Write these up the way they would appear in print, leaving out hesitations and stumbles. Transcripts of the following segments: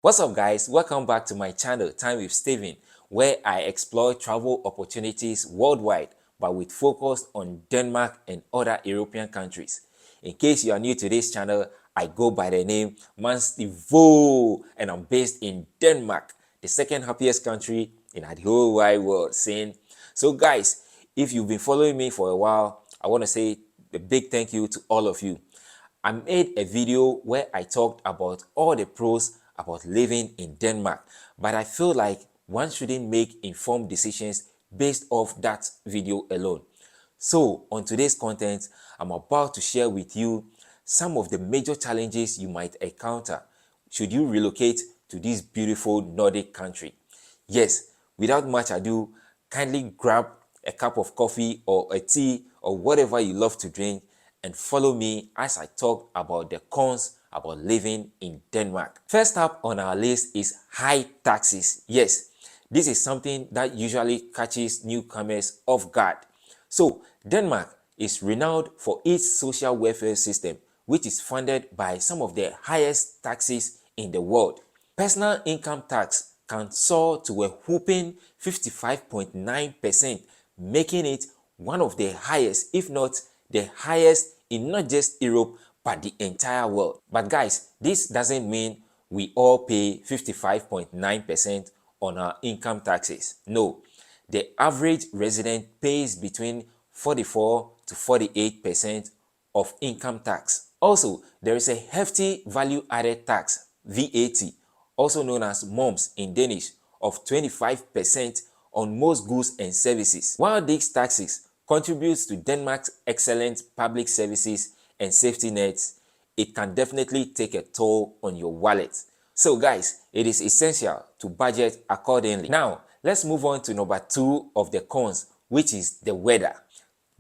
What's up guys, welcome back to my channel Time with Steven, where I explore travel opportunities worldwide but with focus on Denmark and other European countries. In case you are new to this channel, I go by the name Stevo and I'm based in Denmark, the second happiest country in the whole wide world. So guys, if you've been following me for a while, I want to say a big thank you to all of you. I made a video where I talked about all the pros about living in Denmark, but I feel like one shouldn't make informed decisions based off that video alone. So on today's content, I'm about to share with you some of the major challenges you might encounter should you relocate to this beautiful Nordic country. Yes, without much ado, kindly grab a cup of coffee or a tea or whatever you love to drink and follow me as I talk about the cons about living in Denmark. First up on our list is high taxes. Yes, this is something that usually catches newcomers off guard. So, Denmark is renowned for its social welfare system, which is funded by some of the highest taxes in the world. Personal income tax can soar to a whopping 55.9%, making it one of the highest, if not the highest, in not just Europe but the entire world. But guys, this doesn't mean we all pay 55.9% on our income taxes. No, the average resident pays between 44 to 48% of income tax. Also, there is a hefty value added tax, VAT, also known as moms in Danish, of 25% on most goods and services. While these taxes contribute to Denmark's excellent public services and safety nets, it can definitely take a toll on your wallet. So guys, it is essential to budget accordingly. Now, let's move on to number 2 of the cons, which is the weather.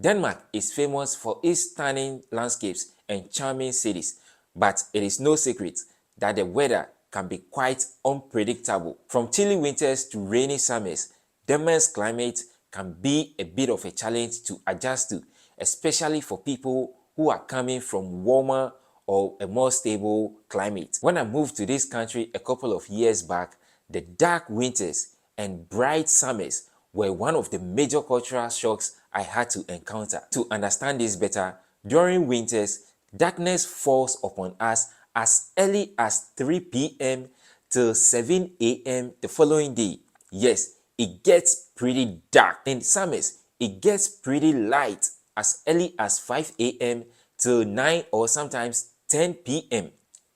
Denmark is famous for its stunning landscapes and charming cities, but it is no secret that the weather can be quite unpredictable. From chilly winters to rainy summers, Denmark's climate can be a bit of a challenge to adjust to, especially for people who are coming from warmer or a more stable climate. When I moved to this country a couple of years back, the dark winters and bright summers were one of the major cultural shocks I had to encounter. To understand this better, during winters, darkness falls upon us as early as 3 p.m. till 7 a.m. the following day. Yes, it gets pretty dark. In summers, it gets pretty light as early as 5 a.m. till 9 or sometimes 10 p.m.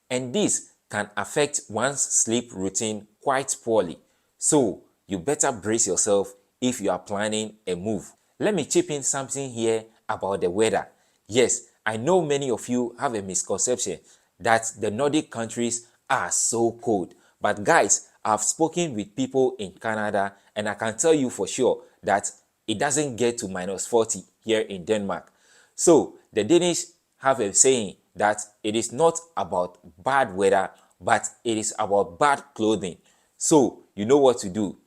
And this can affect one's sleep routine quite poorly. So you better brace yourself if you are planning a move. Let me chip in something here about the weather. Yes, I know many of you have a misconception that the Nordic countries are so cold. But guys, I've spoken with people in Canada and I can tell you for sure that it doesn't get to minus 40 here in Denmark. So the Danish have a saying that it is not about bad weather, but it is about bad clothing. So you know what to do.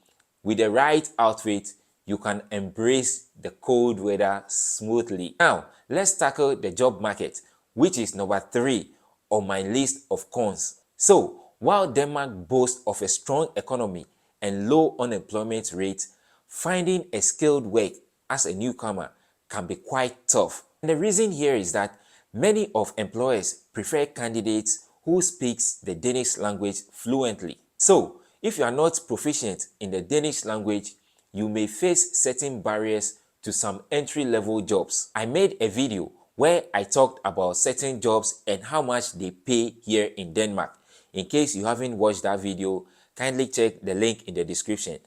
With the right outfit, you can embrace the cold weather smoothly. Now, let's tackle the job market, which is number 3 on my list of cons. So, while Denmark boasts of a strong economy and low unemployment rate, finding a skilled work as a newcomer can be quite tough. And the reason here is that many of employers prefer candidates who speaks the Danish language fluently. So, if you are not proficient in the Danish language, you may face certain barriers to some entry-level jobs. I made a video where I talked about certain jobs and how much they pay here in Denmark. In case you haven't watched that video, kindly check the link in the description.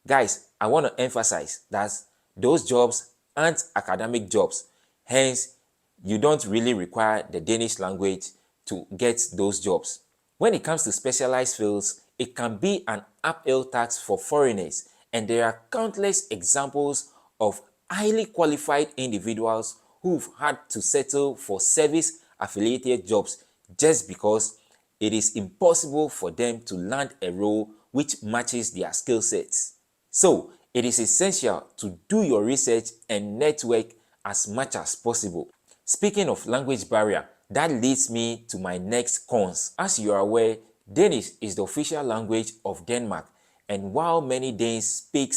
Guys, I want to emphasize that those jobs aren't academic jobs. Hence, you don't really require the Danish language to get those jobs. When it comes to specialized fields, it can be an uphill task for foreigners, and there are countless examples of highly qualified individuals who've had to settle for service-affiliated jobs just because it is impossible for them to land a role which matches their skill sets. So, it is essential to do your research and network as much as possible. Speaking of language barrier, that leads me to my next cons. As you are aware, Danish is the official language of Denmark, and while many Danes speak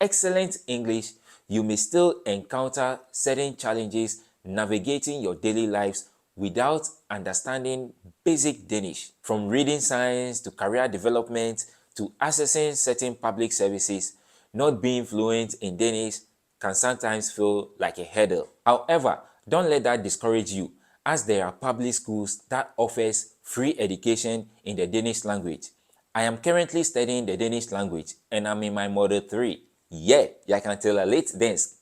excellent English, you may still encounter certain challenges navigating your daily lives without understanding basic Danish. From reading signs to career development to accessing certain public services, not being fluent in Danish can sometimes feel like a hurdle. However, don't let that discourage you, as there are public schools that offers free education in the Danish language. I am currently studying the Danish language and I'm in my Model 3. Yeah, I can tell a late dance.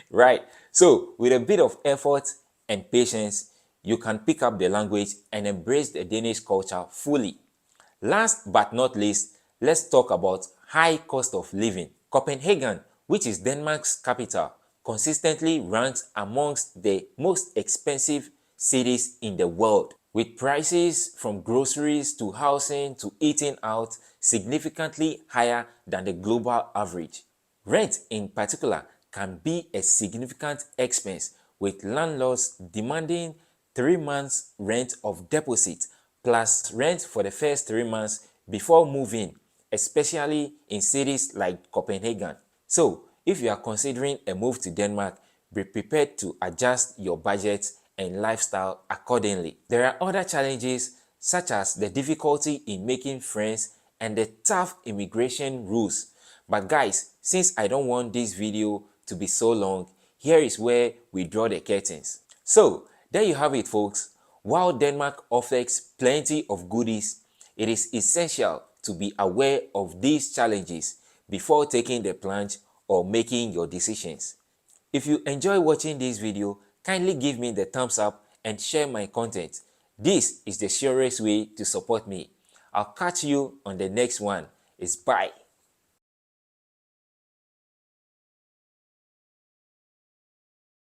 Right. So, with a bit of effort and patience, you can pick up the language and embrace the Danish culture fully. Last but not least, let's talk about high cost of living. Copenhagen, which is Denmark's capital, consistently ranks amongst the most expensive cities in the world, with prices from groceries to housing to eating out significantly higher than the global average. Rent in particular can be a significant expense, with landlords demanding 3 months rent of deposit plus rent for the first 3 months before moving, especially in cities like Copenhagen. So, if you are considering a move to Denmark, be prepared to adjust your budget and lifestyle accordingly. There are other challenges such as the difficulty in making friends and the tough immigration rules. But guys, since I don't want this video to be so long, here is where we draw the curtains. So, there you have it, folks. While Denmark offers plenty of goodies, it is essential to be aware of these challenges before taking the plunge or making your decisions. If you enjoy watching this video, kindly give me the thumbs up and share my content. This is the surest way to support me. I'll catch you on the next one. Bye.